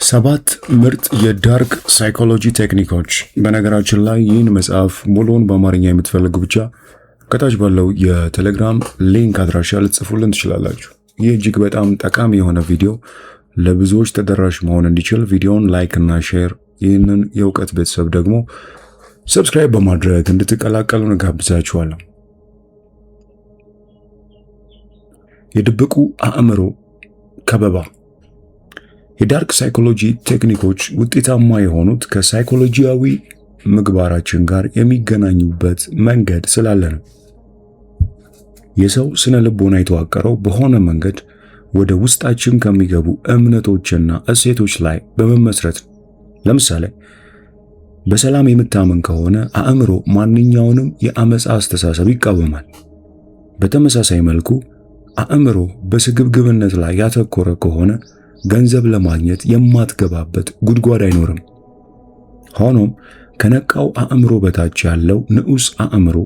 7 ምርጥ የዳርክ ሳይኮሎጂ ቴክኒኮች። በነገራችን ላይ ይህን መጽሐፍ ሙሉውን በአማርኛ የምትፈልጉ ብቻ ከታች ባለው የቴሌግራም ሊንክ አድራሻ ልትጽፉልን ትችላላችሁ። ይህ እጅግ በጣም ጠቃሚ የሆነ ቪዲዮ ለብዙዎች ተደራሽ መሆን እንዲችል ቪዲዮውን ላይክ እና ሼር፣ ይህንን የእውቀት ቤተሰብ ደግሞ ሰብስክራይብ በማድረግ እንድትቀላቀሉ እንጋብዛችኋለሁ። የድብቁ አእምሮ ከበባ። የዳርክ ሳይኮሎጂ ቴክኒኮች ውጤታማ የሆኑት ከሳይኮሎጂያዊ ምግባራችን ጋር የሚገናኙበት መንገድ ስላለ ነው። የሰው ስነ ልቦና የተዋቀረው በሆነ መንገድ ወደ ውስጣችን ከሚገቡ እምነቶችና እሴቶች ላይ በመመስረት ነው። ለምሳሌ በሰላም የምታመን ከሆነ አእምሮ ማንኛውንም የአመፃ አስተሳሰብ ይቃወማል። በተመሳሳይ መልኩ አእምሮ በስግብግብነት ላይ ያተኮረ ከሆነ ገንዘብ ለማግኘት የማትገባበት ጉድጓድ አይኖርም። ሆኖም ከነቃው አእምሮ በታች ያለው ንዑስ አእምሮ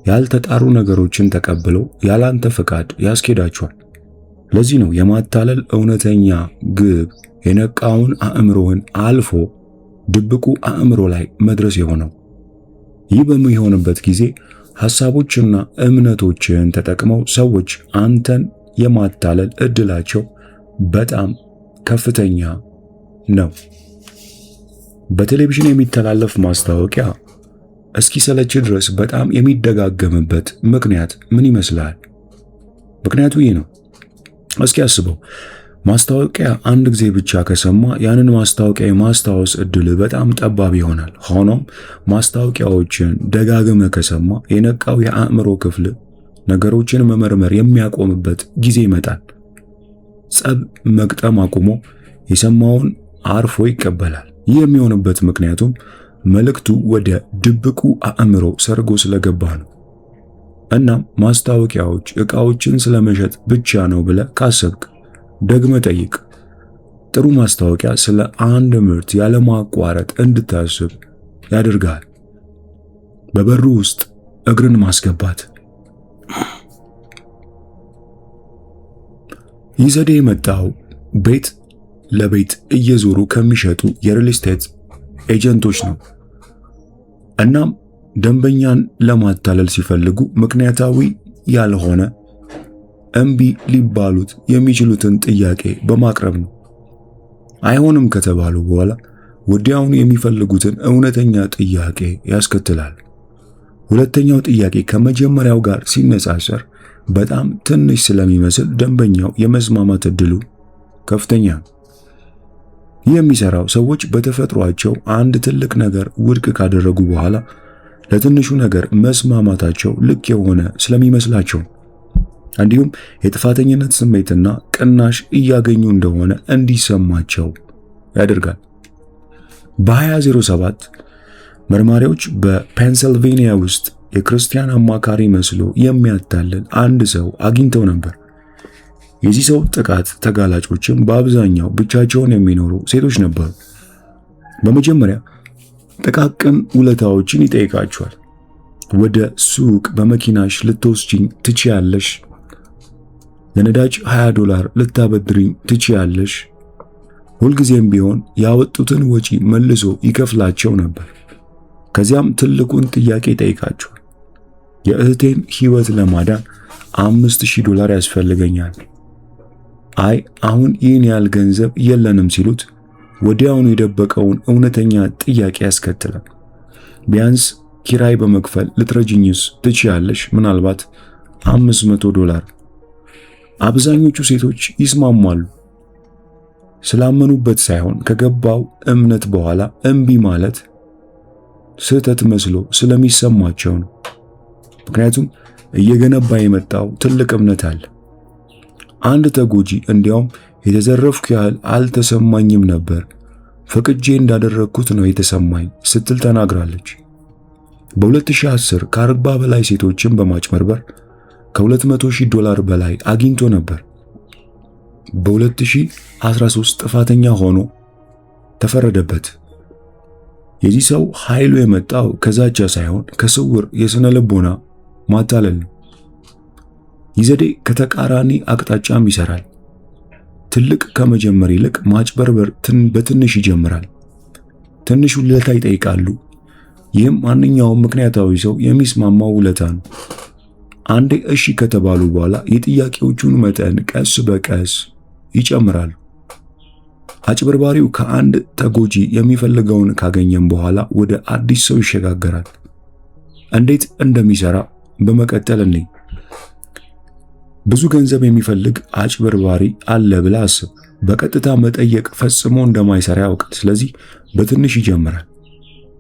ያልተጣሩ ነገሮችን ተቀብለው ያላንተ ፈቃድ ያስኬዳቸዋል። ለዚህ ነው የማታለል እውነተኛ ግብ የነቃውን አእምሮህን አልፎ ድብቁ አእምሮ ላይ መድረስ የሆነው። ይህ በሚሆንበት ጊዜ ሐሳቦችና እምነቶችን ተጠቅመው ሰዎች አንተን የማታለል እድላቸው በጣም ከፍተኛ ነው። በቴሌቪዥን የሚተላለፍ ማስታወቂያ እስኪሰለች ድረስ በጣም የሚደጋገምበት ምክንያት ምን ይመስላል? ምክንያቱ ይህ ነው። እስኪ አስበው። ማስታወቂያ አንድ ጊዜ ብቻ ከሰማ ያንን ማስታወቂያ የማስታወስ እድል በጣም ጠባብ ይሆናል። ሆኖም ማስታወቂያዎችን ደጋግመ ከሰማ የነቃው የአእምሮ ክፍል ነገሮችን መመርመር የሚያቆምበት ጊዜ ይመጣል። ጸብ መግጠም አቁሞ የሰማውን አርፎ ይቀበላል። ይህ የሚሆንበት ምክንያቱም መልእክቱ ወደ ድብቁ አእምሮ ሰርጎ ስለገባ ነው። እናም ማስታወቂያዎች ዕቃዎችን ስለመሸጥ ብቻ ነው ብለህ ካሰብክ ደግመ ጠይቅ። ጥሩ ማስታወቂያ ስለ አንድ ምርት ያለማቋረጥ እንድታስብ ያደርጋል። በበሩ ውስጥ እግርን ማስገባት። ይህ ዘዴ የመጣው ቤት ለቤት እየዞሩ ከሚሸጡ የሪል ስቴት ኤጀንቶች ነው። እናም ደንበኛን ለማታለል ሲፈልጉ ምክንያታዊ ያልሆነ እምቢ ሊባሉት የሚችሉትን ጥያቄ በማቅረብ ነው። አይሆንም ከተባሉ በኋላ ወዲያውኑ የሚፈልጉትን እውነተኛ ጥያቄ ያስከትላል። ሁለተኛው ጥያቄ ከመጀመሪያው ጋር ሲነጻጸር በጣም ትንሽ ስለሚመስል ደንበኛው የመስማማት እድሉ ከፍተኛ ነው። ይህ የሚሰራው ሰዎች በተፈጥሯቸው አንድ ትልቅ ነገር ውድቅ ካደረጉ በኋላ ለትንሹ ነገር መስማማታቸው ልክ የሆነ ስለሚመስላቸው፣ እንዲሁም የጥፋተኝነት ስሜትና ቅናሽ እያገኙ እንደሆነ እንዲሰማቸው ያደርጋል። በ2007 መርማሪዎች በፔንሲልቬኒያ ውስጥ የክርስቲያን አማካሪ መስሎ የሚያታልል አንድ ሰው አግኝተው ነበር። የዚህ ሰው ጥቃት ተጋላጮችም በአብዛኛው ብቻቸውን የሚኖሩ ሴቶች ነበሩ። በመጀመሪያ ጥቃቅን ውለታዎችን ይጠይቃቸዋል። ወደ ሱቅ በመኪናሽ ልትወስጂኝ ትችያለሽ? ለነዳጅ $20 ልታበድሪኝ ትችያለሽ? ሁልጊዜም ቢሆን ያወጡትን ወጪ መልሶ ይከፍላቸው ነበር። ከዚያም ትልቁን ጥያቄ ይጠይቃቸዋል። የእህቴን ሕይወት ለማዳን $5000 ያስፈልገኛል። አይ አሁን ይህን ያህል ገንዘብ የለንም ሲሉት ወዲያውኑ የደበቀውን እውነተኛ ጥያቄ ያስከትላል። ቢያንስ ኪራይ በመክፈል ልትረጅኝስ ትችያለሽ? ምናልባት $500። አብዛኞቹ ሴቶች ይስማማሉ። ስላመኑበት ሳይሆን ከገባው እምነት በኋላ እምቢ ማለት ስህተት መስሎ ስለሚሰማቸው ነው። ምክንያቱም እየገነባ የመጣው ትልቅ እምነት አለ። አንድ ተጎጂ እንዲያውም የተዘረፍኩ ያህል አልተሰማኝም ነበር፣ ፈቅጄ እንዳደረግኩት ነው የተሰማኝ ስትል ተናግራለች። በ2010 ከ40 በላይ ሴቶችን በማጭበርበር $200,000 በላይ አግኝቶ ነበር። በ2013 ጥፋተኛ ሆኖ ተፈረደበት። የዚህ ሰው ኃይሉ የመጣው ከዛቻ ሳይሆን ከስውር የስነ ልቦና ማታለል ነው። ይህ ዘዴ ከተቃራኒ አቅጣጫም ይሰራል። ትልቅ ከመጀመር ይልቅ ማጭበርበር በትንሽ ይጀምራል። ትንሽ ውለታ ይጠይቃሉ። ይህም ማንኛውም ምክንያታዊ ሰው የሚስማማው ውለታ ነው። አንዴ እሺ ከተባሉ በኋላ የጥያቄዎቹን መጠን ቀስ በቀስ ይጨምራሉ። አጭበርባሪው ከአንድ ተጎጂ የሚፈልገውን ካገኘም በኋላ ወደ አዲስ ሰው ይሸጋገራል። እንዴት እንደሚሰራ በመቀጠል እንይ። ብዙ ገንዘብ የሚፈልግ አጭበርባሪ አለ ብለህ አስብ። በቀጥታ መጠየቅ ፈጽሞ እንደማይሰራ ያውቃል። ስለዚህ በትንሽ ይጀምራል።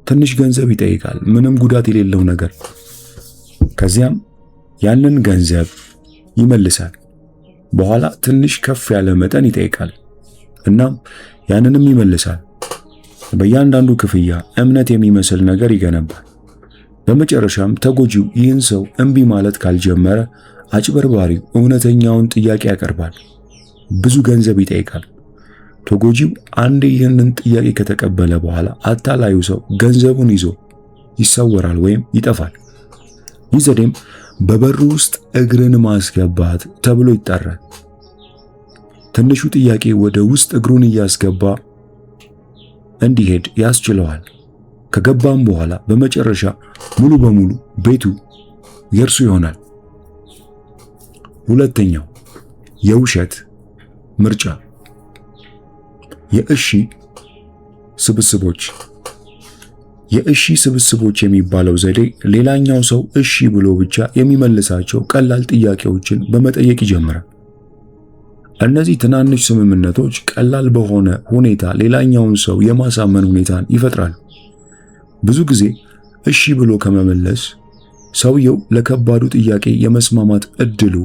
ትንሽ ገንዘብ ይጠይቃል፣ ምንም ጉዳት የሌለው ነገር። ከዚያም ያንን ገንዘብ ይመልሳል። በኋላ ትንሽ ከፍ ያለ መጠን ይጠይቃል፣ እናም ያንንም ይመልሳል። በእያንዳንዱ ክፍያ እምነት የሚመስል ነገር ይገነባል። በመጨረሻም ተጎጂው ይህን ሰው እምቢ ማለት ካልጀመረ አጭበርባሪው እውነተኛውን ጥያቄ ያቀርባል። ብዙ ገንዘብ ይጠይቃል። ተጎጂው አንዴ ይህንን ጥያቄ ከተቀበለ በኋላ አታላዩ ሰው ገንዘቡን ይዞ ይሰወራል ወይም ይጠፋል። ይህ ዘዴም በበሩ ውስጥ እግርን ማስገባት ተብሎ ይጠራል። ትንሹ ጥያቄ ወደ ውስጥ እግሩን እያስገባ እንዲሄድ ያስችለዋል። ከገባም በኋላ በመጨረሻ ሙሉ በሙሉ ቤቱ የእርሱ ይሆናል። ሁለተኛው የውሸት ምርጫ፣ የእሺ ስብስቦች። የእሺ ስብስቦች የሚባለው ዘዴ ሌላኛው ሰው እሺ ብሎ ብቻ የሚመልሳቸው ቀላል ጥያቄዎችን በመጠየቅ ይጀምራል። እነዚህ ትናንሽ ስምምነቶች ቀላል በሆነ ሁኔታ ሌላኛውን ሰው የማሳመን ሁኔታን ይፈጥራሉ። ብዙ ጊዜ እሺ ብሎ ከመመለስ ሰውየው ለከባዱ ጥያቄ የመስማማት እድሉ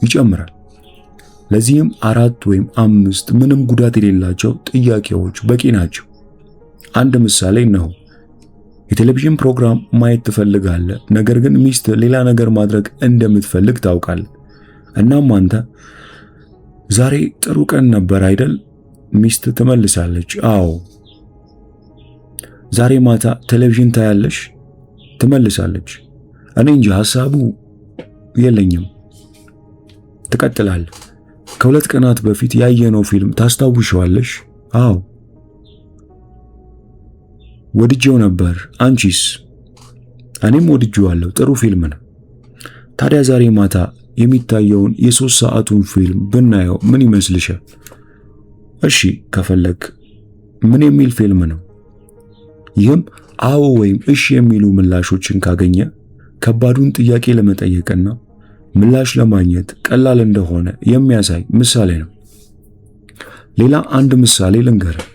ይጨምራል። ለዚህም 4 ወይም 5 ምንም ጉዳት የሌላቸው ጥያቄዎች በቂ ናቸው። አንድ ምሳሌ ነው። የቴሌቪዥን ፕሮግራም ማየት ትፈልጋለህ፣ ነገር ግን ሚስት ሌላ ነገር ማድረግ እንደምትፈልግ ታውቃለህ። እናም አንተ ዛሬ ጥሩ ቀን ነበር አይደል? ሚስት ትመልሳለች፣ አዎ። ዛሬ ማታ ቴሌቪዥን ታያለሽ? ትመልሳለች፣ እኔ እንጂ ሐሳቡ የለኝም። ትቀጥላለህ። ከ2 ቀናት በፊት ያየነው ፊልም ታስታውሻለሽ? አዎ ወድጄው ነበር። አንቺስ? እኔም ወድጄዋለሁ፣ ጥሩ ፊልም ነው። ታዲያ ዛሬ ማታ የሚታየውን የ3 ሰዓቱን ፊልም ብናየው ምን ይመስልሻል? እሺ ከፈለክ። ምን የሚል ፊልም ነው? ይህም አዎ ወይም እሺ የሚሉ ምላሾችን ካገኘ ከባዱን ጥያቄ ለመጠየቅና ምላሽ ለማግኘት ቀላል እንደሆነ የሚያሳይ ምሳሌ ነው። ሌላ አንድ ምሳሌ ልንገርህ።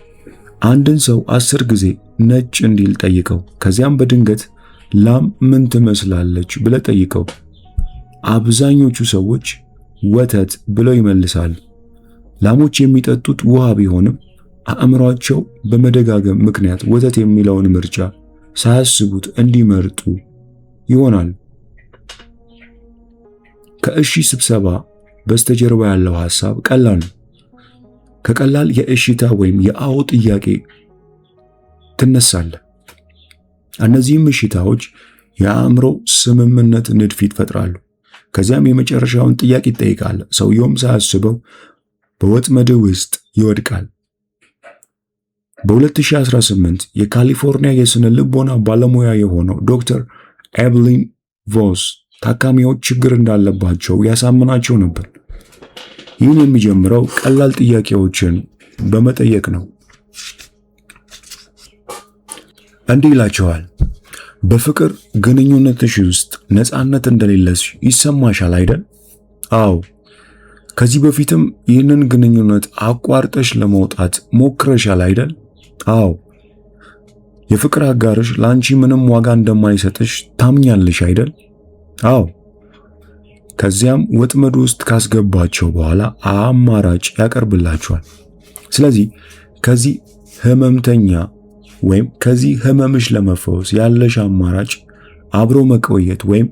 አንድን ሰው 10 ጊዜ ነጭ እንዲል ጠይቀው። ከዚያም በድንገት ላም ምን ትመስላለች ብለህ ጠይቀው። አብዛኞቹ ሰዎች ወተት ብለው ይመልሳሉ። ላሞች የሚጠጡት ውሃ ቢሆንም አእምሯቸው በመደጋገም ምክንያት ወተት የሚለውን ምርጫ ሳያስቡት እንዲመርጡ ይሆናል። ከእሺ ስብሰባ በስተጀርባ ያለው ሐሳብ ቀላል ነው። ከቀላል የእሺታ ወይም የአዎ ጥያቄ ትነሳለህ። እነዚህም እሺታዎች የአእምሮ ስምምነት ንድፍ ይፈጥራሉ። ከዚያም የመጨረሻውን ጥያቄ ትጠይቃለህ። ሰውየውም ሳያስበው በወጥመድ ውስጥ ይወድቃል። በ2018 የካሊፎርኒያ የስነ ልቦና ባለሙያ የሆነው ዶክተር ኤብሊን ቮስ ታካሚዎች ችግር እንዳለባቸው ያሳምናቸው ነበር። ይህን የሚጀምረው ቀላል ጥያቄዎችን በመጠየቅ ነው። እንዲህ ይላቸዋል፣ በፍቅር ግንኙነትሽ ውስጥ ነፃነት እንደሌለሽ ይሰማሻል አይደል? አዎ። ከዚህ በፊትም ይህንን ግንኙነት አቋርጠሽ ለመውጣት ሞክረሻል አይደል? አዎ። የፍቅር አጋርሽ ለአንቺ ምንም ዋጋ እንደማይሰጥሽ ታምኛለሽ አይደል? አዎ። ከዚያም ወጥመድ ውስጥ ካስገባቸው በኋላ አማራጭ ያቀርብላችኋል። ስለዚህ ከዚህ ህመምተኛ ወይም ከዚህ ህመምሽ ለመፈወስ ያለሽ አማራጭ አብሮ መቆየት ወይም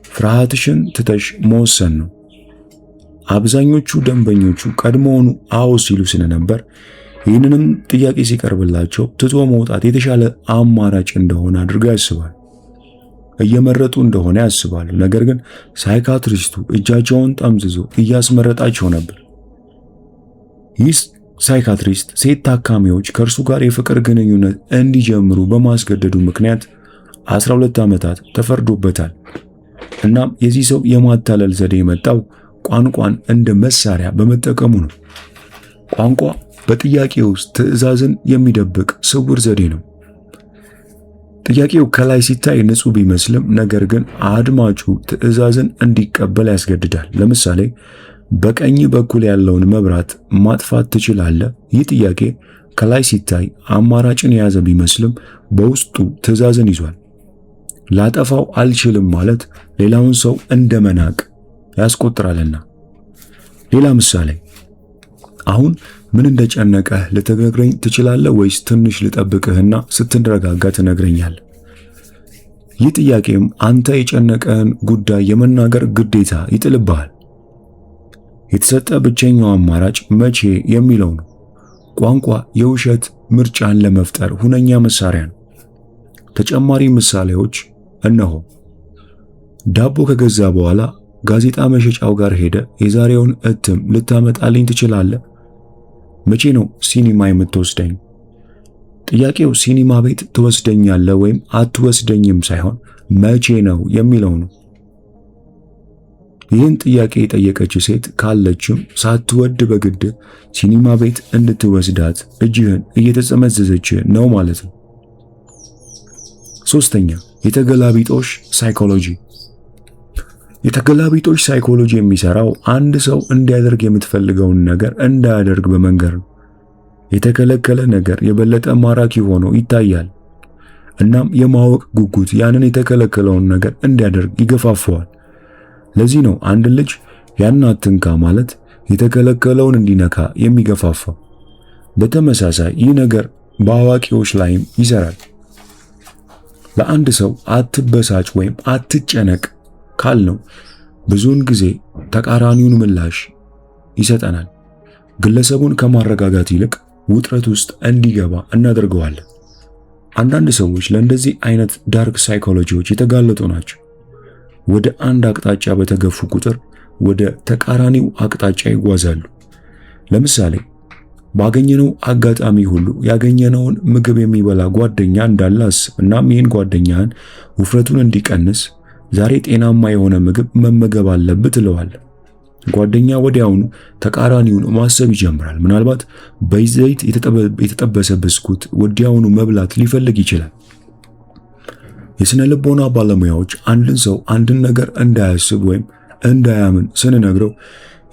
ፍርሃትሽን ትተሽ መወሰን ነው። አብዛኞቹ ደንበኞቹ ቀድሞውኑ አዎ ሲሉ ስለነበር ይህንንም ጥያቄ ሲቀርብላቸው ትቶ መውጣት የተሻለ አማራጭ እንደሆነ አድርገው ያስባሉ። እየመረጡ እንደሆነ ያስባሉ። ነገር ግን ሳይካትሪስቱ እጃቸውን ጠምዝዞ እያስመረጣቸው ነበር። ይህ ሳይካትሪስት ሴት ታካሚዎች ከእርሱ ጋር የፍቅር ግንኙነት እንዲጀምሩ በማስገደዱ ምክንያት 12 ዓመታት ተፈርዶበታል። እናም የዚህ ሰው የማታለል ዘዴ የመጣው ቋንቋን እንደ መሳሪያ በመጠቀሙ ነው። ቋንቋ በጥያቄ ውስጥ ትዕዛዝን የሚደብቅ ስውር ዘዴ ነው። ጥያቄው ከላይ ሲታይ ንጹህ ቢመስልም ነገር ግን አድማጩ ትዕዛዝን እንዲቀበል ያስገድዳል። ለምሳሌ በቀኝ በኩል ያለውን መብራት ማጥፋት ትችላለህ? ይህ ጥያቄ ከላይ ሲታይ አማራጭን የያዘ ቢመስልም በውስጡ ትዕዛዝን ይዟል። ላጠፋው አልችልም ማለት ሌላውን ሰው እንደ መናቅ ያስቆጥራልና። ሌላ ምሳሌ፣ አሁን ምን እንደጨነቀህ ልትነግረኝ ትችላለህ ወይስ ትንሽ ልጠብቅህና ስትረጋጋ ትነግረኛለህ? ይህ ጥያቄም አንተ የጨነቀህን ጉዳይ የመናገር ግዴታ ይጥልብሃል። የተሰጠ ብቸኛው አማራጭ መቼ የሚለው ነው። ቋንቋ የውሸት ምርጫን ለመፍጠር ሁነኛ መሳሪያ ነው። ተጨማሪ ምሳሌዎች እነሆ። ዳቦ ከገዛ በኋላ ጋዜጣ መሸጫው ጋር ሄደ፣ የዛሬውን እትም ልታመጣልኝ ትችላለህ? መቼ ነው ሲኒማ የምትወስደኝ? ጥያቄው ሲኒማ ቤት ትወስደኛለህ ወይም አትወስደኝም ሳይሆን መቼ ነው የሚለው ነው። ይህን ጥያቄ የጠየቀች ሴት ካለችም ሳትወድ በግድ ሲኒማ ቤት እንድትወስዳት እጅህን እየተጸመዘዘች ነው ማለት ነው። ሶስተኛ፣ የተገላቢጦሽ ሳይኮሎጂ። የተገላቢጦሽ ሳይኮሎጂ የሚሰራው አንድ ሰው እንዲያደርግ የምትፈልገውን ነገር እንዳያደርግ በመንገር ነው። የተከለከለ ነገር የበለጠ ማራኪ ሆኖ ይታያል። እናም የማወቅ ጉጉት ያንን የተከለከለውን ነገር እንዲያደርግ ይገፋፈዋል። ለዚህ ነው አንድ ልጅ ያን አትንካ ማለት የተከለከለውን እንዲነካ የሚገፋፋው። በተመሳሳይ ይህ ነገር በአዋቂዎች ላይም ይሰራል። ለአንድ ሰው አትበሳጭ ወይም አትጨነቅ ካልነው ብዙውን ጊዜ ተቃራኒውን ምላሽ ይሰጠናል። ግለሰቡን ከማረጋጋት ይልቅ ውጥረት ውስጥ እንዲገባ እናደርገዋለን። አንዳንድ ሰዎች ለእንደዚህ አይነት ዳርክ ሳይኮሎጂዎች የተጋለጡ ናቸው። ወደ አንድ አቅጣጫ በተገፉ ቁጥር ወደ ተቃራኒው አቅጣጫ ይጓዛሉ። ለምሳሌ ባገኘነው አጋጣሚ ሁሉ ያገኘነውን ምግብ የሚበላ ጓደኛ እንዳለ አስብ። እናም ይህን ጓደኛህን ውፍረቱን እንዲቀንስ ዛሬ ጤናማ የሆነ ምግብ መመገብ አለብህ ትለዋለህ። ጓደኛ ወዲያውኑ ተቃራኒውን ማሰብ ይጀምራል። ምናልባት በዘይት የተጠበሰ ብስኩት ወዲያውኑ መብላት ሊፈልግ ይችላል። የስነ ልቦና ባለሙያዎች አንድን ሰው አንድን ነገር እንዳያስብ ወይም እንዳያምን ስንነግረው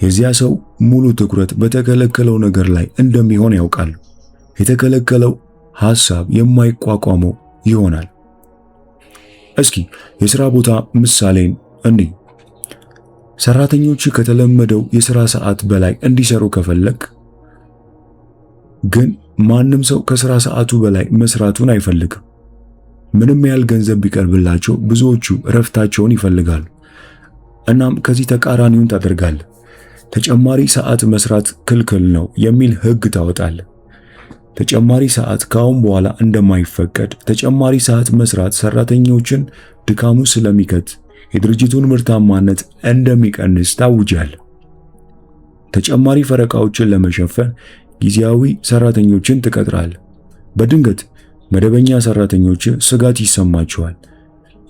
የዚያ ሰው ሙሉ ትኩረት በተከለከለው ነገር ላይ እንደሚሆን ያውቃሉ። የተከለከለው ሐሳብ የማይቋቋመው ይሆናል። እስኪ የሥራ ቦታ ምሳሌን እንይ። ሰራተኞች ከተለመደው የሥራ ሰዓት በላይ እንዲሰሩ ከፈለግ ግን ማንም ሰው ከሥራ ሰዓቱ በላይ መስራቱን አይፈልግም። ምንም ያህል ገንዘብ ቢቀርብላቸው ብዙዎቹ እረፍታቸውን ይፈልጋሉ። እናም ከዚህ ተቃራኒውን ታደርጋለህ። ተጨማሪ ሰዓት መስራት ክልክል ነው የሚል ሕግ ታወጣለህ። ተጨማሪ ሰዓት ካሁን በኋላ እንደማይፈቀድ፣ ተጨማሪ ሰዓት መስራት ሰራተኞችን ድካሙ ስለሚከት የድርጅቱን ምርታማነት እንደሚቀንስ ታውጃለህ። ተጨማሪ ፈረቃዎችን ለመሸፈን ጊዜያዊ ሰራተኞችን ትቀጥራለህ። በድንገት መደበኛ ሰራተኞች ስጋት ይሰማቸዋል።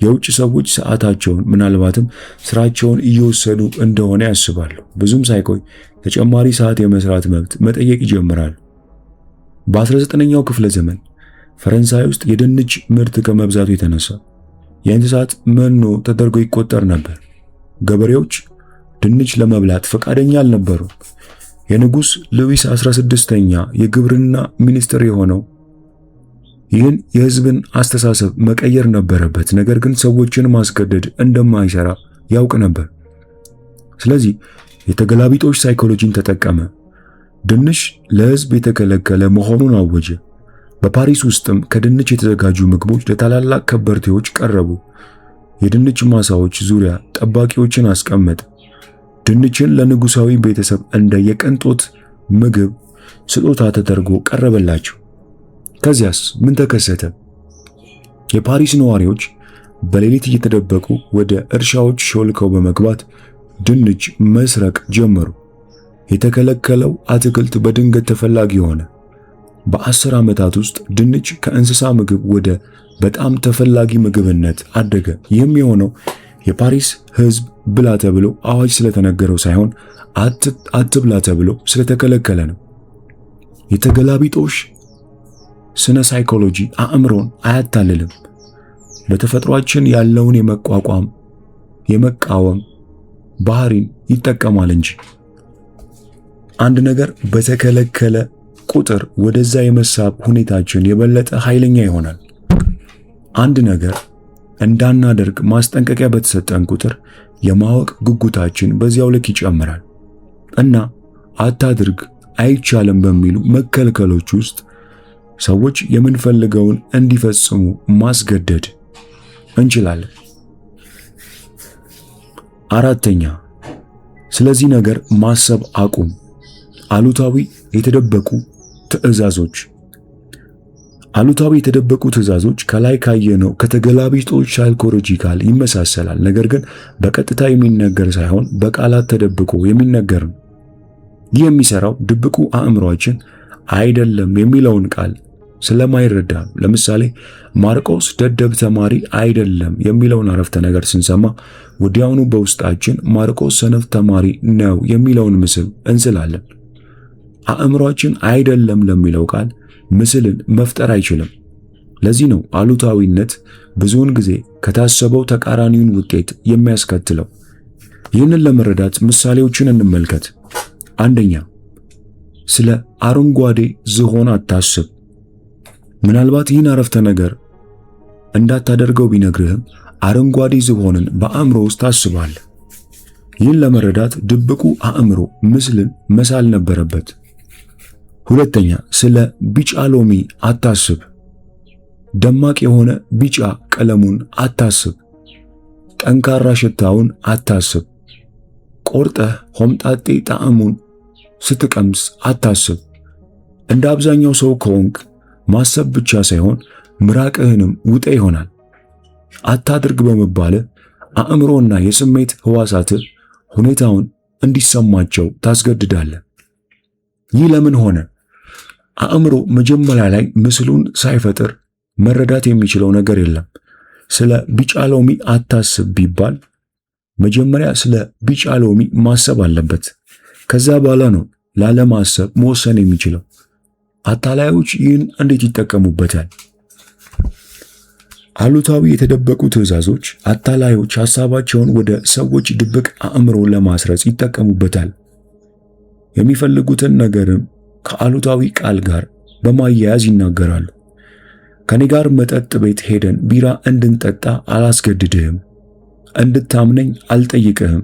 የውጭ ሰዎች ሰዓታቸውን ምናልባትም ስራቸውን እየወሰዱ እንደሆነ ያስባሉ። ብዙም ሳይቆይ ተጨማሪ ሰዓት የመስራት መብት መጠየቅ ይጀምራሉ። በ19ኛው ክፍለ ዘመን ፈረንሳይ ውስጥ የድንች ምርት ከመብዛቱ የተነሳ የእንስሳት መኖ ተደርጎ ይቆጠር ነበር። ገበሬዎች ድንች ለመብላት ፈቃደኛ አልነበሩም። የንጉሥ ሉዊስ 16ኛ የግብርና ሚኒስትር የሆነው ይህን የሕዝብን አስተሳሰብ መቀየር ነበረበት። ነገር ግን ሰዎችን ማስገደድ እንደማይሰራ ያውቅ ነበር። ስለዚህ የተገላቢጦሽ ሳይኮሎጂን ተጠቀመ። ድንች ለሕዝብ የተከለከለ መሆኑን አወጀ። በፓሪስ ውስጥም ከድንች የተዘጋጁ ምግቦች ለታላላቅ ከበርቴዎች ቀረቡ። የድንች ማሳዎች ዙሪያ ጠባቂዎችን አስቀመጠ። ድንችን ለንጉሳዊ ቤተሰብ እንደ የቅንጦት ምግብ ስጦታ ተደርጎ ቀረበላቸው። ከዚያስ ምን ተከሰተ? የፓሪስ ነዋሪዎች በሌሊት እየተደበቁ ወደ እርሻዎች ሾልከው በመግባት ድንች መስረቅ ጀመሩ። የተከለከለው አትክልት በድንገት ተፈላጊ ሆነ። በ10 ዓመታት ውስጥ ድንች ከእንስሳ ምግብ ወደ በጣም ተፈላጊ ምግብነት አደገ። ይህም የሆነው የፓሪስ ሕዝብ ብላ ተብሎ አዋጅ ስለተነገረው ሳይሆን አትብላ ተብሎ ስለተከለከለ ነው። የተገላቢጦሽ ስነ ሳይኮሎጂ አእምሮን አያታልልም። በተፈጥሯችን ያለውን የመቃወም ባህሪን ይጠቀማል እንጂ። አንድ ነገር በተከለከለ ቁጥር ወደዛ የመሳብ ሁኔታችን የበለጠ ኃይለኛ ይሆናል። አንድ ነገር እንዳናደርግ ማስጠንቀቂያ በተሰጠን ቁጥር የማወቅ ጉጉታችን በዚያው ልክ ይጨምራል እና አታድርግ፣ አይቻልም በሚሉ መከልከሎች ውስጥ ሰዎች የምንፈልገውን እንዲፈጽሙ ማስገደድ እንችላለን። አራተኛ፣ ስለዚህ ነገር ማሰብ አቁም። አሉታዊ የተደበቁ ትዕዛዞች። አሉታዊ የተደበቁ ትዕዛዞች ከላይ ካየነው ከተገላቢጦሽ ሳይኮሎጂካል ይመሳሰላል። ነገር ግን በቀጥታ የሚነገር ሳይሆን በቃላት ተደብቆ የሚነገር ነው። ይህ የሚሰራው ድብቁ አእምሯችን አይደለም የሚለውን ቃል ስለማይረዳ ነው። ለምሳሌ ማርቆስ ደደብ ተማሪ አይደለም የሚለውን አረፍተ ነገር ስንሰማ ወዲያውኑ በውስጣችን ማርቆስ ሰነፍ ተማሪ ነው የሚለውን ምስል እንስላለን። አእምሯችን አይደለም ለሚለው ቃል ምስልን መፍጠር አይችልም። ለዚህ ነው አሉታዊነት ብዙውን ጊዜ ከታሰበው ተቃራኒውን ውጤት የሚያስከትለው። ይህንን ለመረዳት ምሳሌዎችን እንመልከት። አንደኛ፣ ስለ አረንጓዴ ዝሆን አታስብ። ምናልባት ይህን አረፍተ ነገር እንዳታደርገው ቢነግርህም አረንጓዴ ዝሆንን በአእምሮ ውስጥ ታስባለህ። ይህን ለመረዳት ድብቁ አእምሮ ምስልን መሳል ነበረበት። ሁለተኛ፣ ስለ ቢጫ ሎሚ አታስብ። ደማቅ የሆነ ቢጫ ቀለሙን አታስብ። ጠንካራ ሽታውን አታስብ። ቆርጠህ ሆምጣጤ ጣዕሙን ስትቀምስ አታስብ። እንደ አብዛኛው ሰው ከሆንክ ማሰብ ብቻ ሳይሆን ምራቅህንም ውጤ ይሆናል። አታድርግ በመባለ አእምሮና የስሜት ህዋሳትህ ሁኔታውን እንዲሰማቸው ታስገድዳለህ። ይህ ለምን ሆነ? አእምሮ መጀመሪያ ላይ ምስሉን ሳይፈጥር መረዳት የሚችለው ነገር የለም። ስለ ቢጫ ሎሚ አታስብ ቢባል መጀመሪያ ስለ ቢጫ ሎሚ ማሰብ አለበት። ከዛ በኋላ ነው ላለማሰብ መወሰን የሚችለው። አታላዮች ይህን እንዴት ይጠቀሙበታል? አሉታዊ የተደበቁ ትዕዛዞች አታላዮች ሐሳባቸውን ወደ ሰዎች ድብቅ አእምሮ ለማስረጽ ይጠቀሙበታል። የሚፈልጉትን ነገርም ከአሉታዊ ቃል ጋር በማያያዝ ይናገራሉ። ከኔ ጋር መጠጥ ቤት ሄደን ቢራ እንድንጠጣ አላስገድድህም፣ እንድታምነኝ አልጠይቅህም፣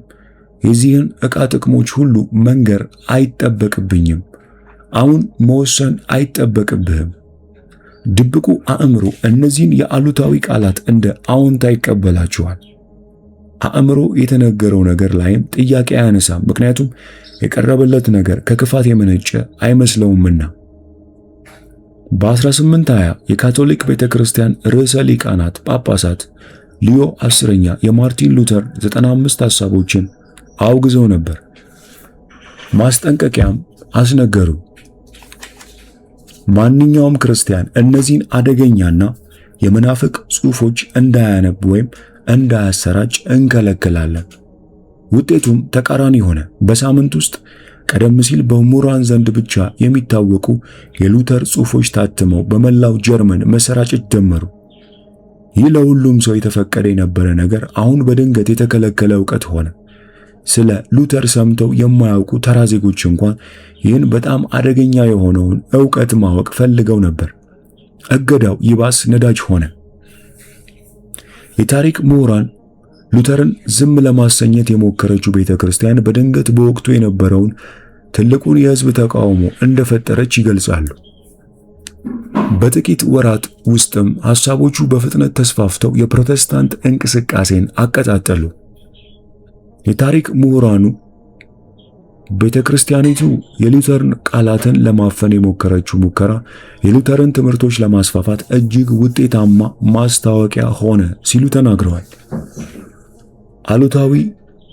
የዚህን ዕቃ ጥቅሞች ሁሉ መንገር አይጠበቅብኝም፣ አሁን መወሰን አይጠበቅብህም። ድብቁ አእምሮ እነዚህን የአሉታዊ ቃላት እንደ አዎንታ ይቀበላቸዋል። አእምሮ የተነገረው ነገር ላይም ጥያቄ አያነሳም፣ ምክንያቱም የቀረበለት ነገር ከክፋት የመነጨ አይመስለውምና። በ1820 የካቶሊክ ቤተክርስቲያን ርዕሰ ሊቃናት ጳጳሳት ሊዮ 10ኛ የማርቲን ሉተር 95 ሐሳቦችን አውግዘው ነበር። ማስጠንቀቂያም አስነገሩ። ማንኛውም ክርስቲያን እነዚህን አደገኛና የመናፍቅ ጽሑፎች እንዳያነብ ወይም እንዳያሰራጭ እንከለክላለን። ውጤቱም ተቃራኒ ሆነ። በሳምንት ውስጥ ቀደም ሲል በምሁራን ዘንድ ብቻ የሚታወቁ የሉተር ጽሑፎች ታትመው በመላው ጀርመን መሰራጨት ጀመሩ። ይህ ለሁሉም ሰው የተፈቀደ የነበረ ነገር አሁን በድንገት የተከለከለ ዕውቀት ሆነ። ስለ ሉተር ሰምተው የማያውቁ ተራ ዜጎች እንኳን ይህን በጣም አደገኛ የሆነውን ዕውቀት ማወቅ ፈልገው ነበር። እገዳው ይባስ ነዳጅ ሆነ። የታሪክ ምሁራን ሉተርን ዝም ለማሰኘት የሞከረችው ቤተክርስቲያን በድንገት በወቅቱ የነበረውን ትልቁን የሕዝብ ተቃውሞ እንደፈጠረች ይገልጻሉ። በጥቂት ወራት ውስጥም ሐሳቦቹ በፍጥነት ተስፋፍተው የፕሮቴስታንት እንቅስቃሴን አቀጣጠሉ። የታሪክ ምሁራኑ ቤተክርስቲያኒቱ የሉተርን ቃላትን ለማፈን የሞከረችው ሙከራ የሉተርን ትምህርቶች ለማስፋፋት እጅግ ውጤታማ ማስታወቂያ ሆነ ሲሉ ተናግረዋል። አሉታዊ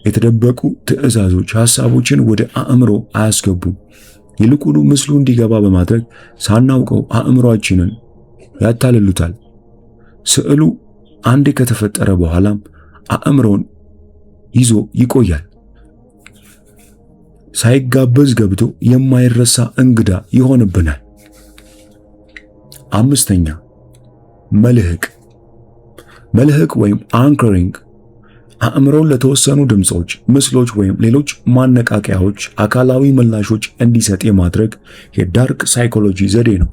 የተደበቁ ትዕዛዞች ሐሳቦችን ወደ አእምሮ አያስገቡም። ይልቁኑ ምስሉ እንዲገባ በማድረግ ሳናውቀው አእምሮአችንን ያታልሉታል። ስዕሉ አንዴ ከተፈጠረ በኋላም አእምሮን ይዞ ይቆያል። ሳይጋበዝ ገብቶ የማይረሳ እንግዳ ይሆንብናል። 5ኛ መልህቅ ወይም አንከሪንግ አእምሮን ለተወሰኑ ድምጾች፣ ምስሎች ወይም ሌሎች ማነቃቂያዎች አካላዊ ምላሾች እንዲሰጥ የማድረግ የዳርክ ሳይኮሎጂ ዘዴ ነው።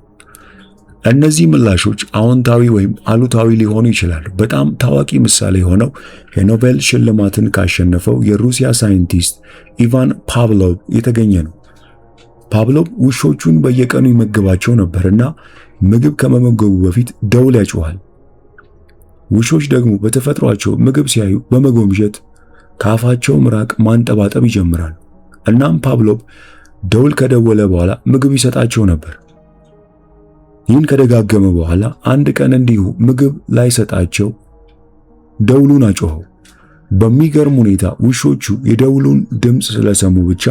እነዚህ ምላሾች አዎንታዊ ወይም አሉታዊ ሊሆኑ ይችላሉ። በጣም ታዋቂ ምሳሌ የሆነው የኖቤል ሽልማትን ካሸነፈው የሩሲያ ሳይንቲስት ኢቫን ፓቭሎቭ የተገኘ ነው። ፓቭሎቭ ውሾቹን በየቀኑ ይመግባቸው ነበርና ምግብ ከመመገቡ በፊት ደውል ያጮሃል። ውሾች ደግሞ በተፈጥሯቸው ምግብ ሲያዩ በመጎምጀት ከአፋቸው ምራቅ ማንጠባጠብ ይጀምራሉ። እናም ፓቭሎቭ ደውል ከደወለ በኋላ ምግብ ይሰጣቸው ነበር። ይህን ከደጋገመ በኋላ አንድ ቀን እንዲሁ ምግብ ላይሰጣቸው ደውሉን አጮኸው። በሚገርም ሁኔታ ውሾቹ የደውሉን ድምፅ ስለሰሙ ብቻ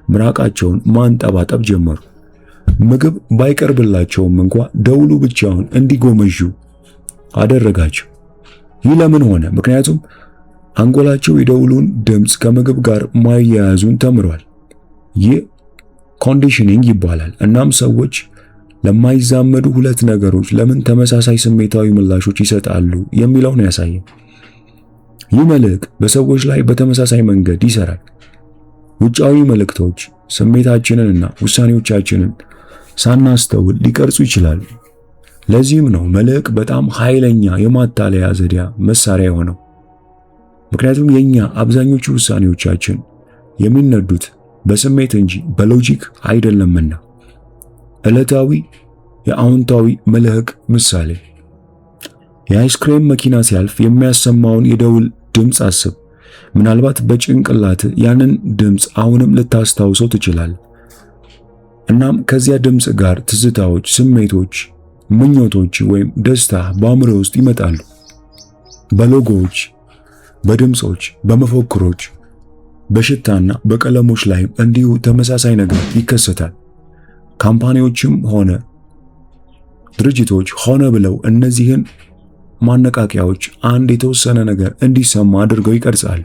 ምራቃቸውን ማንጠባጠብ ጀመሩ። ምግብ ባይቀርብላቸውም እንኳ ደውሉ ብቻውን እንዲጎመዡ አደረጋቸው። ይህ ለምን ሆነ? ምክንያቱም አንጎላቸው የደውሉን ድምፅ ከምግብ ጋር ማያያዙን ተምሯል። ይህ ኮንዲሽኒንግ ይባላል። እናም ሰዎች ለማይዛመዱ ሁለት ነገሮች ለምን ተመሳሳይ ስሜታዊ ምላሾች ይሰጣሉ የሚለውን ያሳያል። ይህ መልህቅ በሰዎች ላይ በተመሳሳይ መንገድ ይሰራል። ውጫዊ መልእክቶች ስሜታችንንና ውሳኔዎቻችንን ሳናስተውል ሊቀርጹ ይችላሉ። ለዚህም ነው መልህቅ በጣም ኃይለኛ የማታለያ ዘዴ መሳሪያ የሆነው። ምክንያቱም የኛ አብዛኞቹ ውሳኔዎቻችን የሚነዱት በስሜት እንጂ በሎጂክ አይደለምና። ዕለታዊ የአዎንታዊ መልህቅ ምሳሌ፣ የአይስክሬም መኪና ሲያልፍ የሚያሰማውን የደውል ድምፅ አስብ። ምናልባት በጭንቅላት ያንን ድምፅ አሁንም ልታስታውሰው ትችላለህ። እናም ከዚያ ድምፅ ጋር ትዝታዎች፣ ስሜቶች፣ ምኞቶች ወይም ደስታ በአእምሮ ውስጥ ይመጣሉ። በሎጎዎች፣ በድምጾች፣ በመፎክሮች፣ በሽታና በቀለሞች ላይም እንዲሁ ተመሳሳይ ነገር ይከሰታል። ካምፓኒዎችም ሆነ ድርጅቶች ሆነ ብለው እነዚህን ማነቃቂያዎች አንድ የተወሰነ ነገር እንዲሰማ አድርገው ይቀርጻሉ።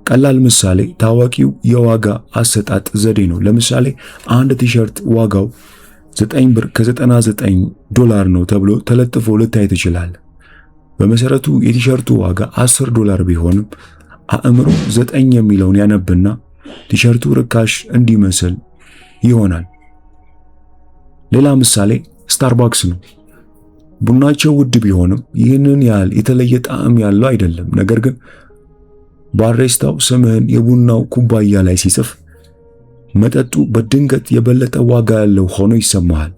ቀላል ምሳሌ ታዋቂው የዋጋ አሰጣጥ ዘዴ ነው። ለምሳሌ አንድ ቲሸርት ዋጋው 9 ብር ከ99 $ነው ተብሎ ተለጥፎ ልታይ ትችላለህ። በመሰረቱ የቲሸርቱ ዋጋ $10 ቢሆንም አእምሮ 9 የሚለውን ያነብና ቲሸርቱ ርካሽ እንዲመስል ይሆናል። ሌላ ምሳሌ ስታርባክስ ነው። ቡናቸው ውድ ቢሆንም ይህንን ያህል የተለየ ጣዕም ያለው አይደለም። ነገር ግን ባሪስታው ስምህን የቡናው ኩባያ ላይ ሲጽፍ መጠጡ በድንገት የበለጠ ዋጋ ያለው ሆኖ ይሰማሃል።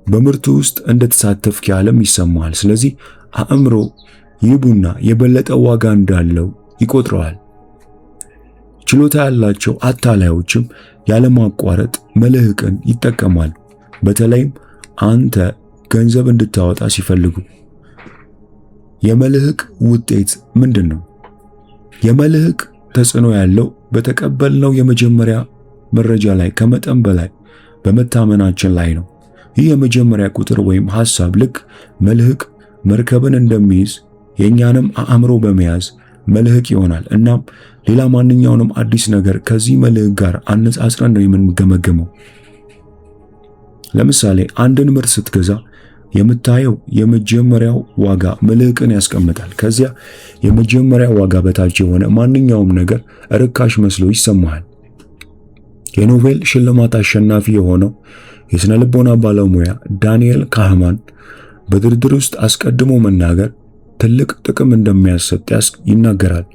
በምርቱ ውስጥ እንደተሳተፍክ ያህልም ይሰማሃል። ስለዚህ አእምሮ ይህ ቡና የበለጠ ዋጋ እንዳለው ይቆጥረዋል። ችሎታ ያላቸው አታላዮችም ያለማቋረጥ መልህቅን ይጠቀማሉ። በተለይም አንተ ገንዘብ እንድታወጣ ሲፈልጉ። የመልህቅ ውጤት ምንድን ነው? የመልህቅ ተጽዕኖ ያለው በተቀበልነው የመጀመሪያ መረጃ ላይ ከመጠን በላይ በመታመናችን ላይ ነው። ይህ የመጀመሪያ ቁጥር ወይም ሐሳብ ልክ መልህቅ መርከብን እንደሚይዝ የኛንም አእምሮ በመያዝ መልህቅ ይሆናል። እናም ሌላ ማንኛውንም አዲስ ነገር ከዚህ መልህቅ ጋር አነጻጽረን ነው የምንገመገመው። ለምሳሌ አንድን ምርት ስትገዛ የምታየው የመጀመሪያው ዋጋ መልህቅን ያስቀምጣል። ከዚያ የመጀመሪያ ዋጋ በታች የሆነ ማንኛውም ነገር ርካሽ መስሎ ይሰማሃል። የኖቤል ሽልማት አሸናፊ የሆነው የሥነ ልቦና ባለሙያ ዳንኤል ካህማን በድርድር ውስጥ አስቀድሞ መናገር ትልቅ ጥቅም እንደሚያሰጥ ይናገራል።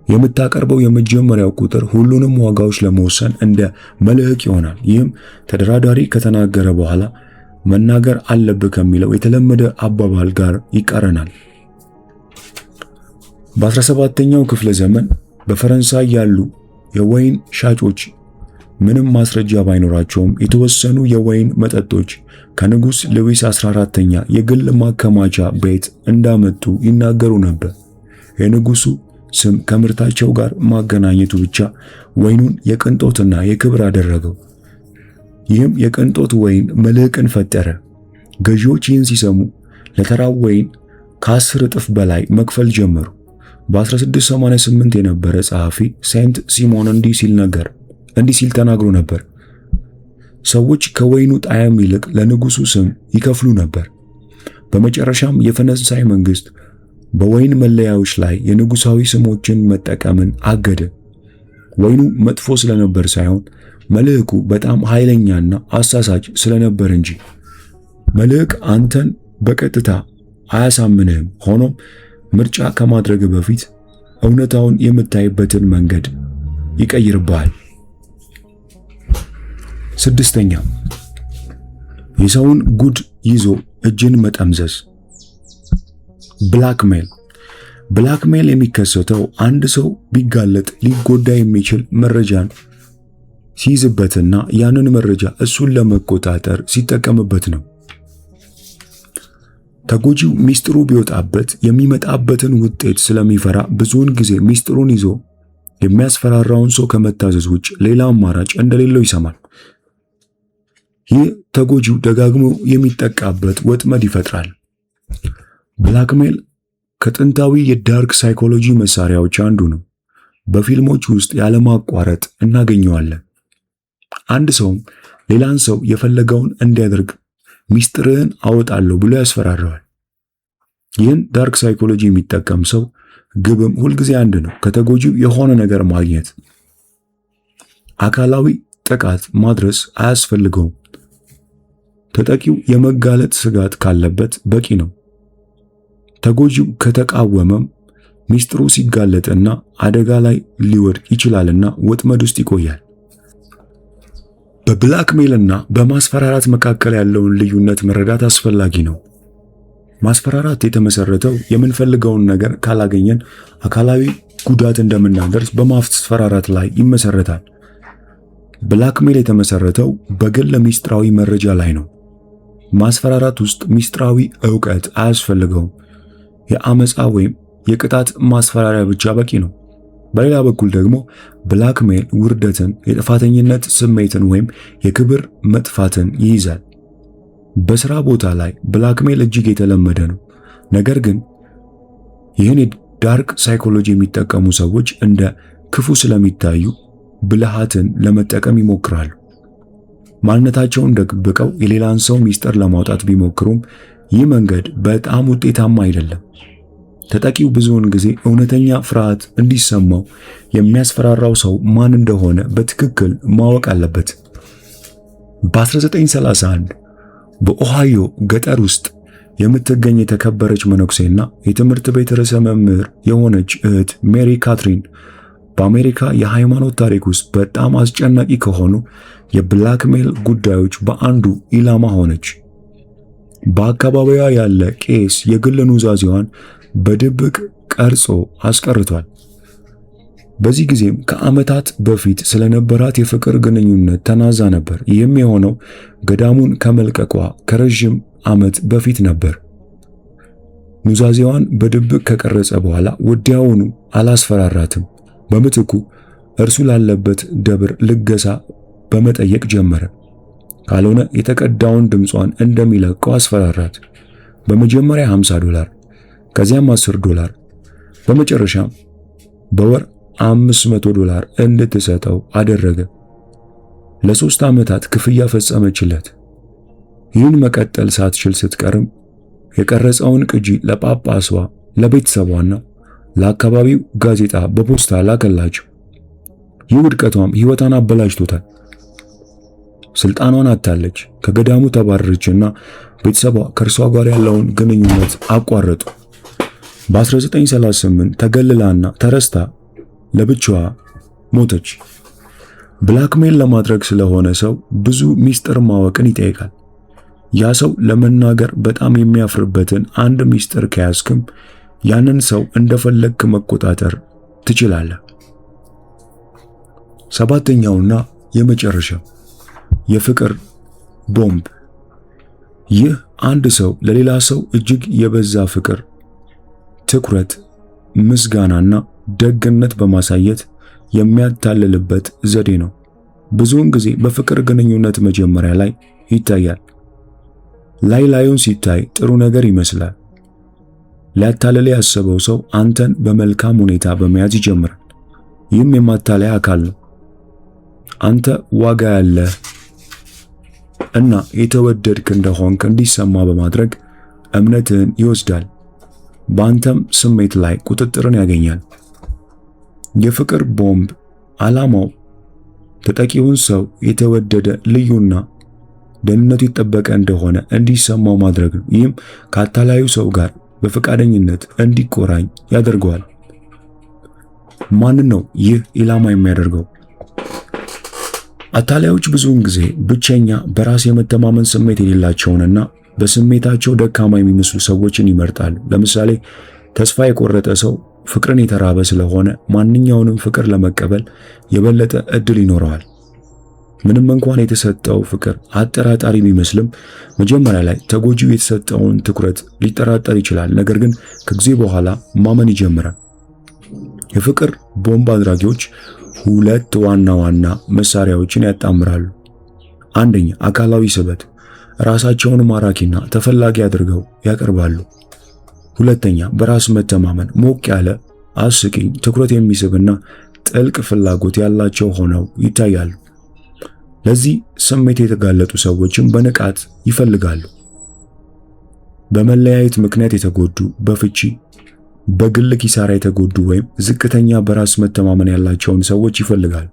የምታቀርበው የመጀመሪያው ቁጥር ሁሉንም ዋጋዎች ለመወሰን እንደ መልህቅ ይሆናል። ይህም ተደራዳሪ ከተናገረ በኋላ መናገር አለብህ ከሚለው የተለመደ አባባል ጋር ይቃረናል። በ17ኛው ክፍለ ዘመን በፈረንሳይ ያሉ የወይን ሻጮች ምንም ማስረጃ ባይኖራቸውም የተወሰኑ የወይን መጠጦች ከንጉሥ ሉዊስ 14ኛ የግል ማከማቻ ቤት እንዳመጡ ይናገሩ ነበር። የንጉሡ ስም ከምርታቸው ጋር ማገናኘቱ ብቻ ወይኑን የቅንጦትና የክብር አደረገው። ይህም የቅንጦት ወይን መልህቅን ፈጠረ። ገዢዎች ይህን ሲሰሙ ለተራው ወይን ከ10 እጥፍ በላይ መክፈል ጀመሩ። በ1688 የነበረ ጸሐፊ ሴንት ሲሞን እንዲህ ሲል ተናግሮ ነበር። ሰዎች ከወይኑ ጣዕም ይልቅ ለንጉሱ ስም ይከፍሉ ነበር። በመጨረሻም የፈረንሳይ መንግስት በወይን መለያዎች ላይ የንጉሳዊ ስሞችን መጠቀምን አገደ። ወይኑ መጥፎ ስለነበር ሳይሆን መልህቁ በጣም ኃይለኛና አሳሳች ስለነበር እንጂ። መልህቅ አንተን በቀጥታ አያሳምንህም። ሆኖም ምርጫ ከማድረግ በፊት እውነታውን የምታይበትን መንገድ ይቀይርብሃል። 6ኛ የሰውን ጉድ ይዞ እጅን መጠምዘዝ። ብላክሜል የሚከሰተው አንድ ሰው ቢጋለጥ ሊጎዳ የሚችል መረጃን ሲይዝበትና ያንን መረጃ እሱን ለመቆጣጠር ሲጠቀምበት ነው። ተጎጂው ሚስጥሩ ቢወጣበት የሚመጣበትን ውጤት ስለሚፈራ ብዙውን ጊዜ ሚስጥሩን ይዞ የሚያስፈራራውን ሰው ከመታዘዝ ውጭ ሌላ አማራጭ እንደሌለው ይሰማል። ይህ ተጎጂው ደጋግሞ የሚጠቃበት ወጥመድ ይፈጥራል። ብላክሜል ከጥንታዊ የዳርክ ሳይኮሎጂ መሳሪያዎች አንዱ ነው። በፊልሞች ውስጥ ያለማቋረጥ እናገኘዋለን። አንድ ሰውም ሌላን ሰው የፈለገውን እንዲያደርግ ሚስጥርህን አወጣለሁ ብሎ ያስፈራረዋል። ይህን ዳርክ ሳይኮሎጂ የሚጠቀም ሰው ግብም ሁልጊዜ አንድ ነው፣ ከተጎጂው የሆነ ነገር ማግኘት። አካላዊ ጥቃት ማድረስ አያስፈልገውም። ተጠቂው የመጋለጥ ስጋት ካለበት በቂ ነው። ተጎጂው ከተቃወመም ሚስጥሩ ሲጋለጥና አደጋ ላይ ሊወድቅ ይችላልና ወጥመድ ውስጥ ይቆያል። በብላክሜልና በማስፈራራት መካከል ያለውን ልዩነት መረዳት አስፈላጊ ነው። ማስፈራራት የተመሰረተው የምንፈልገውን ነገር ካላገኘን አካላዊ ጉዳት እንደምናደርስ በማስፈራራት ላይ ይመሰረታል። ብላክሜል የተመሰረተው በግል ሚስጥራዊ መረጃ ላይ ነው። ማስፈራራት ውስጥ ሚስጥራዊ ዕውቀት አያስፈልገውም። የአመፃ ወይም የቅጣት ማስፈራሪያ ብቻ በቂ ነው። በሌላ በኩል ደግሞ ብላክሜል ውርደትን፣ የጥፋተኝነት ስሜትን ወይም የክብር መጥፋትን ይይዛል። በሥራ ቦታ ላይ ብላክሜል እጅግ የተለመደ ነው። ነገር ግን ይህን የዳርክ ሳይኮሎጂ የሚጠቀሙ ሰዎች እንደ ክፉ ስለሚታዩ ብልሃትን ለመጠቀም ይሞክራሉ። ማንነታቸውን ደብቀው የሌላን ሰው ሚስጥር ለማውጣት ቢሞክሩም ይህ መንገድ በጣም ውጤታማ አይደለም። ተጠቂው ብዙውን ጊዜ እውነተኛ ፍርሃት እንዲሰማው የሚያስፈራራው ሰው ማን እንደሆነ በትክክል ማወቅ አለበት። በ1931 በኦሃዮ ገጠር ውስጥ የምትገኝ የተከበረች መነኩሴና የትምህርት ቤት ርዕሰ መምህር የሆነች እህት ሜሪ ካትሪን በአሜሪካ የሃይማኖት ታሪክ ውስጥ በጣም አስጨናቂ ከሆኑ የብላክሜል ጉዳዮች በአንዱ ኢላማ ሆነች። በአካባቢዋ ያለ ቄስ የግል ኑዛዜዋን በድብቅ ቀርጾ አስቀርቷል። በዚህ ጊዜም ከዓመታት በፊት ስለነበራት የፍቅር ግንኙነት ተናዛ ነበር። ይህም የሆነው ገዳሙን ከመልቀቋ ከረዥም ዓመት በፊት ነበር። ኑዛዜዋን በድብቅ ከቀረጸ በኋላ ወዲያውኑ አላስፈራራትም። በምትኩ እርሱ ላለበት ደብር ልገሳ በመጠየቅ ጀመረ። ካልሆነ የተቀዳውን ድምጿን እንደሚለቀው አስፈራራት። በመጀመሪያ $50፣ ከዚያም $10፣ በመጨረሻም በወር $500 እንድትሰጠው አደረገ። ለ3 ዓመታት ክፍያ ፈጸመችለት። ይህን መቀጠል ሳትችል ስትቀርም የቀረጸውን ቅጂ ለጳጳሷ፣ ለቤተሰቧና ለአካባቢው ጋዜጣ በፖስታ ላከላቸው። ይህ ውድቀቷም ሕይወቷን አበላሽቶታል። ስልጣኗን አጣለች። ከገዳሙ ተባረረችና ቤተሰቧ ከእርሷ ጋር ያለውን ግንኙነት አቋረጡ። በ1938 ተገልላና ተረስታ ለብቻዋ ሞተች። ብላክሜል ለማድረግ ስለሆነ ሰው ብዙ ሚስጥር ማወቅን ይጠይቃል። ያ ሰው ለመናገር በጣም የሚያፍርበትን አንድ ሚስጥር ከያዝክም ያንን ሰው እንደፈለግክ መቆጣጠር ትችላለህ። 7ኛውና የመጨረሻው የፍቅር ቦምብ። ይህ አንድ ሰው ለሌላ ሰው እጅግ የበዛ ፍቅር፣ ትኩረት፣ ምስጋናና ደግነት በማሳየት የሚያታልልበት ዘዴ ነው። ብዙውን ጊዜ በፍቅር ግንኙነት መጀመሪያ ላይ ይታያል። ላዩን ሲታይ ጥሩ ነገር ይመስላል። ሊያታልል ያሰበው ሰው አንተን በመልካም ሁኔታ በመያዝ ይጀምራል። ይህም የማታለያ አካል ነው። አንተ ዋጋ ያለህ እና የተወደድክ እንደሆንክ እንዲሰማ በማድረግ እምነትህን ይወስዳል። በአንተም ስሜት ላይ ቁጥጥርን ያገኛል። የፍቅር ቦምብ ዓላማው ተጠቂውን ሰው የተወደደ፣ ልዩና ደህንነቱ የተጠበቀ እንደሆነ እንዲሰማው ማድረግ ነው። ይህም ከአታላዩ ሰው ጋር በፈቃደኝነት እንዲቆራኝ ያደርገዋል። ማንን ነው ይህ ኢላማ የሚያደርገው? አታላዮች ብዙውን ጊዜ ብቸኛ፣ በራስ የመተማመን ስሜት የሌላቸውንና በስሜታቸው ደካማ የሚመስሉ ሰዎችን ይመርጣሉ። ለምሳሌ ተስፋ የቆረጠ ሰው ፍቅርን የተራበ ስለሆነ ማንኛውንም ፍቅር ለመቀበል የበለጠ እድል ይኖረዋል። ምንም እንኳን የተሰጠው ፍቅር አጠራጣሪ ቢመስልም መጀመሪያ ላይ ተጎጂው የተሰጠውን ትኩረት ሊጠራጠር ይችላል። ነገር ግን ከጊዜ በኋላ ማመን ይጀምራል። የፍቅር ቦምብ አድራጊዎች ሁለት ዋና ዋና መሳሪያዎችን ያጣምራሉ። አንደኛ፣ አካላዊ ስበት፣ ራሳቸውን ማራኪና ተፈላጊ አድርገው ያቀርባሉ። ሁለተኛ፣ በራስ መተማመን፣ ሞቅ ያለ፣ አስቂኝ፣ ትኩረት የሚስብና ጥልቅ ፍላጎት ያላቸው ሆነው ይታያሉ። ለዚህ ስሜት የተጋለጡ ሰዎችም በንቃት ይፈልጋሉ። በመለያየት ምክንያት የተጎዱ፣ በፍቺ፣ በግል ኪሳራ የተጎዱ ወይም ዝቅተኛ በራስ መተማመን ያላቸውን ሰዎች ይፈልጋሉ።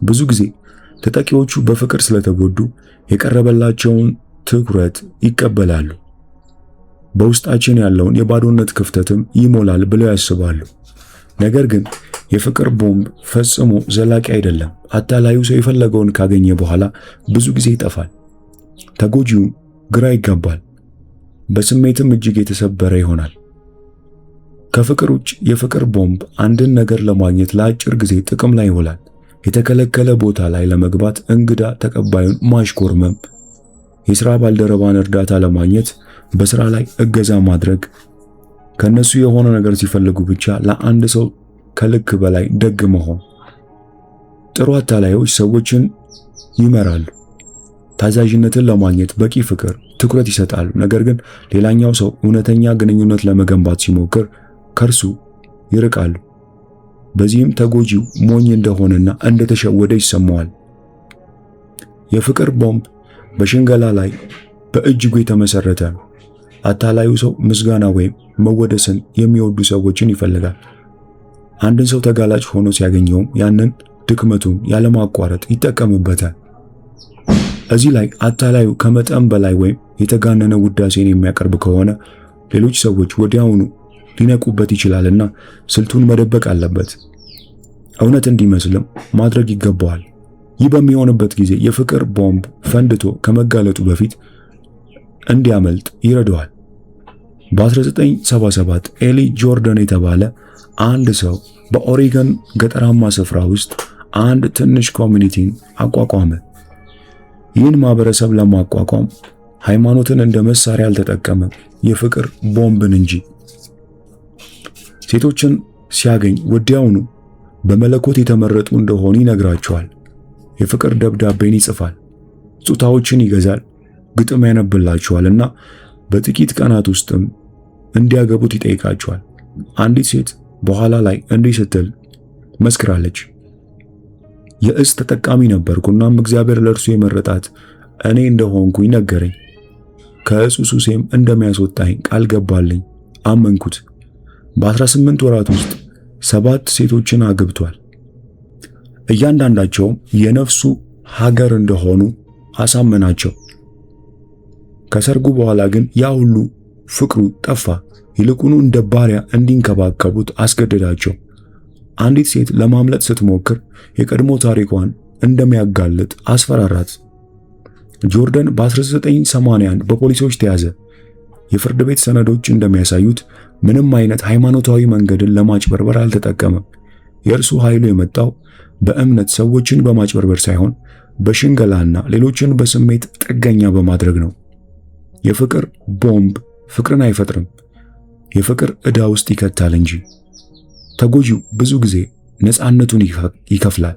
ብዙ ጊዜ ተጠቂዎቹ በፍቅር ስለተጎዱ የቀረበላቸውን ትኩረት ይቀበላሉ። በውስጣችን ያለውን የባዶነት ክፍተትም ይሞላል ብለው ያስባሉ። ነገር ግን የፍቅር ቦምብ ፈጽሞ ዘላቂ አይደለም። አታላዩ ሰው የፈለገውን ካገኘ በኋላ ብዙ ጊዜ ይጠፋል። ተጎጂውም ግራ ይጋባል፣ በስሜትም እጅግ የተሰበረ ይሆናል። ከፍቅር ውጭ የፍቅር ቦምብ አንድን ነገር ለማግኘት ለአጭር ጊዜ ጥቅም ላይ ይውላል። የተከለከለ ቦታ ላይ ለመግባት እንግዳ ተቀባዩን ማሽኮርመም፣ የሥራ ባልደረባን እርዳታ ለማግኘት በሥራ ላይ እገዛ ማድረግ፣ ከነሱ የሆነ ነገር ሲፈልጉ ብቻ ለአንድ ሰው ከልክ በላይ ደግ መሆን። ጥሩ አታላዮች ሰዎችን ይመራሉ። ታዛዥነትን ለማግኘት በቂ ፍቅር፣ ትኩረት ይሰጣሉ። ነገር ግን ሌላኛው ሰው እውነተኛ ግንኙነት ለመገንባት ሲሞክር ከርሱ ይርቃሉ። በዚህም ተጎጂው ሞኝ እንደሆነና እንደተሸወደ ይሰማዋል። የፍቅር ቦምብ በሽንገላ ላይ በእጅጉ የተመሰረተ ነው። አታላዩ ሰው ምስጋና ወይም መወደስን የሚወዱ ሰዎችን ይፈልጋል። አንድን ሰው ተጋላጭ ሆኖ ሲያገኘውም ያንን ድክመቱን ያለማቋረጥ ይጠቀምበታል። እዚህ ላይ አታላዩ ከመጠን በላይ ወይም የተጋነነ ውዳሴን የሚያቀርብ ከሆነ ሌሎች ሰዎች ወዲያውኑ ሊነቁበት ይችላልና ስልቱን መደበቅ አለበት። እውነት እንዲመስልም ማድረግ ይገባዋል። ይህ በሚሆንበት ጊዜ የፍቅር ቦምብ ፈንድቶ ከመጋለጡ በፊት እንዲያመልጥ ይረዳዋል። በ1977 ኤሊ ጆርዳን የተባለ አንድ ሰው በኦሬገን ገጠራማ ስፍራ ውስጥ አንድ ትንሽ ኮሚኒቲን አቋቋመ። ይህን ማህበረሰብ ለማቋቋም ሃይማኖትን እንደ መሳሪያ አልተጠቀመም፣ የፍቅር ቦምብን እንጂ። ሴቶችን ሲያገኝ ወዲያውኑ በመለኮት የተመረጡ እንደሆኑ ይነግራቸዋል። የፍቅር ደብዳቤን ይጽፋል፣ ስጦታዎችን ይገዛል፣ ግጥም ያነብላቸዋልና በጥቂት ቀናት ውስጥም እንዲያገቡት ይጠይቃቸዋል። አንዲት ሴት በኋላ ላይ እንዲህ ስትል መስክራለች። የእጽ ተጠቃሚ ነበርኩናም እግዚአብሔር ለእርሱ የመረጣት እኔ እንደሆንኩኝ ነገረኝ። ከእጹ ሱሴም እንደሚያስወጣኝ ቃል ገባልኝ፣ አመንኩት። በ18 ወራት ውስጥ 7 ሴቶችን አግብቷል። እያንዳንዳቸውም የነፍሱ ሀገር እንደሆኑ አሳመናቸው። ከሰርጉ በኋላ ግን ያ ሁሉ ፍቅሩ ጠፋ። ይልቁኑ እንደ ባሪያ እንዲንከባከቡት አስገደዳቸው። አንዲት ሴት ለማምለጥ ስትሞክር የቀድሞ ታሪኳን እንደሚያጋልጥ አስፈራራት። ጆርዳን በ1981 በፖሊሶች ተያዘ። የፍርድ ቤት ሰነዶች እንደሚያሳዩት ምንም አይነት ሃይማኖታዊ መንገድን ለማጭበርበር አልተጠቀመም። የእርሱ ኃይሉ የመጣው በእምነት ሰዎችን በማጭበርበር ሳይሆን በሽንገላና ሌሎችን በስሜት ጥገኛ በማድረግ ነው። የፍቅር ቦምብ ፍቅርን አይፈጥርም፣ የፍቅር ዕዳ ውስጥ ይከታል እንጂ። ተጎጂው ብዙ ጊዜ ነፃነቱን ይከፍላል።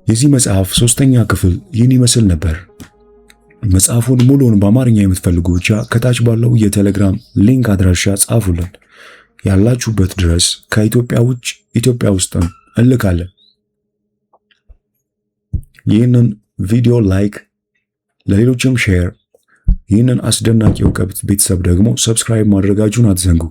የዚህ መጽሐፍ 3ኛ ክፍል ይህን ይመስል ነበር። መጽሐፉን ሙሉውን በአማርኛ የምትፈልጉ ብቻ ከታች ባለው የቴሌግራም ሊንክ አድራሻ ጻፉልን። ያላችሁበት ድረስ ከኢትዮጵያ ውጭ ኢትዮጵያ ውስጥም እንልካለን። ይህንን ቪዲዮ ላይክ፣ ለሌሎችም ሼር፣ ይህንን አስደናቂ እውቀት ቤተሰብ ደግሞ ሰብስክራይብ ማድረጋችሁን አትዘንጉ።